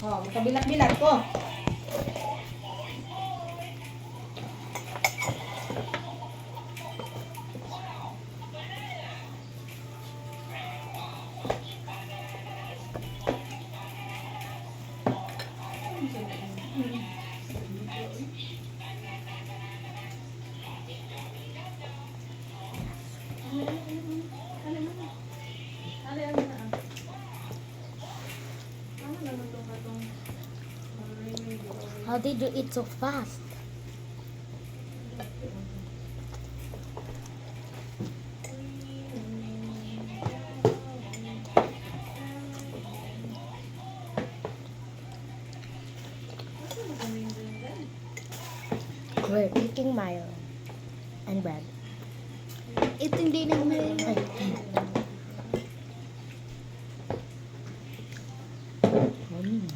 Oh, makabilat-bilat ko. How did you eat so fast? We're eating mayo and bread. Ito hindi naman. Ay. Mm.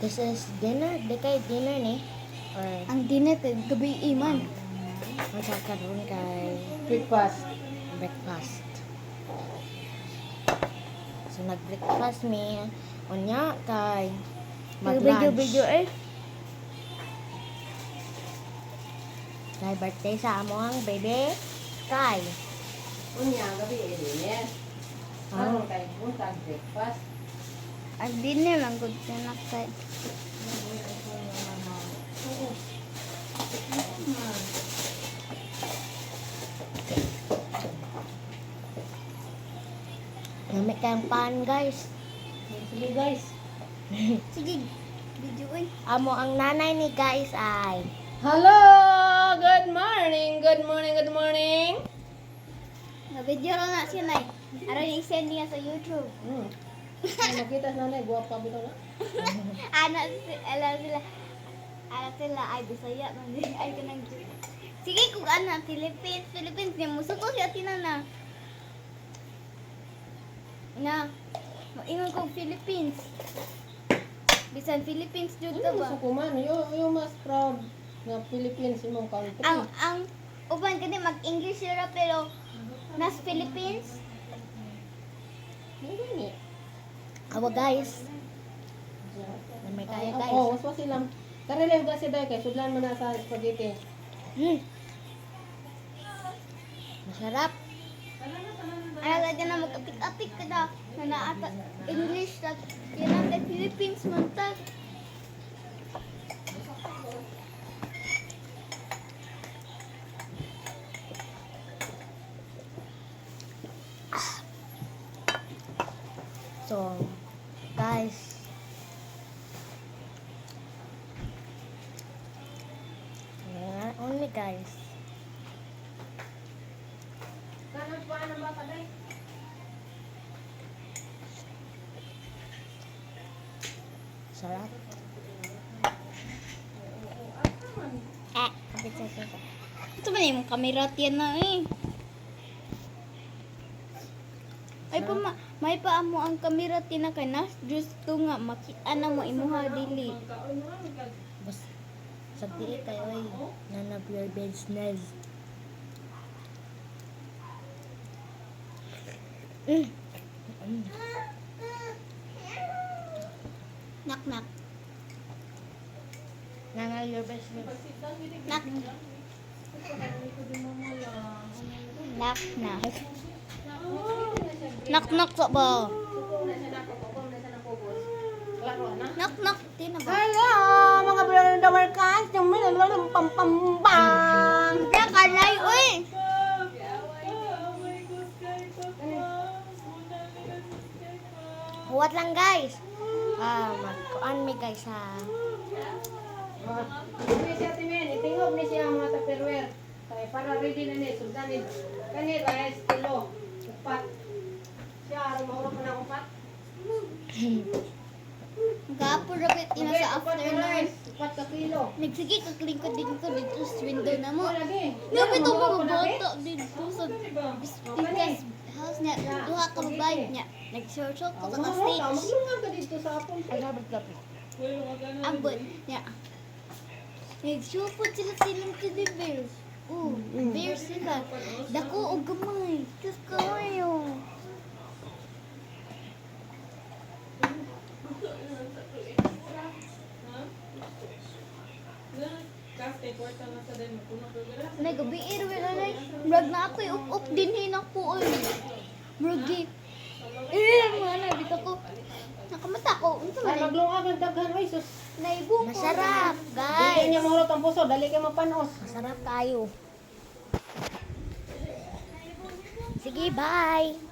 This is dinner? Di kay dinner ni? Or Ang dinner kay gabi iman. ang sakaroon kay Breakfast. breakfast. So nag-breakfast mi. Unya kay mag-lunch. Video eh. Kay birthday sa among baby. Kay. Unya, gabi eh. Ano tayo punta breakfast? Ang dinner lang gud na kay. Gamit kayong pan guys. Sige guys. Sige. Video eh. Amo ang nanay ni guys ay Hello! Good morning! Good morning! Good morning! Na-video lang na siya nay. Aron i-send niya sa YouTube. Nakita sa nanay, guwapa bito na. Ala sila ay Bisaya man ay kanang sige kung ana Philippines niya musuko siya tinana. Na moingon ko Philippines. Bisan Philippines jud ka Ano ba? gusto ko man? You mas proud na Philippines imong country. Ang uban kani mag-English sila pero nas Philippines. Hindi ni. awa guys. May kaya guys. Oo, waswas silang. Karelay ba si Day kay sudlan man na sa spaghetti. Masarap. Ay ga na mag-apik-apik ka da na naata English ta yan ang Philippines man ta. So, guys, yeah, only guys. Kanan pa ano ba Day? Sarap. Kapit sa ito. Ito ba na yung kamera tiyan na eh. Ay pa may pa amo ang kamera tiyan na kay nas just to nga makita na mo imuha dili. Bas, sa diit kayo ay none of your business. Nak nak. None of your business. Nak. Nak nak. Nak nak sa ba? Nak nak tina ba? Hello, mga brother and workers. Yung mga pampambang. Ya kanay uy. Huwat lang guys. Mag-kuan mi guys ha. Ini siya timen, itingog ni siya ang mga tupperware. Kaya para ready na ni sugdanin. Kani rice kilo. Upat. Siya aron mahurot man ang upat. Gapo rapit ina sa Upat afternoon. rice. 4 ka kilo. Nagsige ka lingkod dito sa window na mo. Mo lagi. Nabi to mga lagi. bata dito sa bigas house niya. Duha ka babae niya. Nag-short-short ko sa stage. Maglungan ka dito sa apon. Ambot niya. Nag-shopot sila silang teddy bears. Bears sila. Dako o gamay. Diyos kayo. Nagabi irwin alay. Murag na ako'y up-up din hinako oy. Murag mana bitaw ko. Nakamata ko. Unsa Ay, man? maglungan ka daghan. Ay, sus. Naibong ko. Masarap, Dili guys. niya mahulot ang puso. Dali kayo mapanos. Masarap kayo. Sige, bye.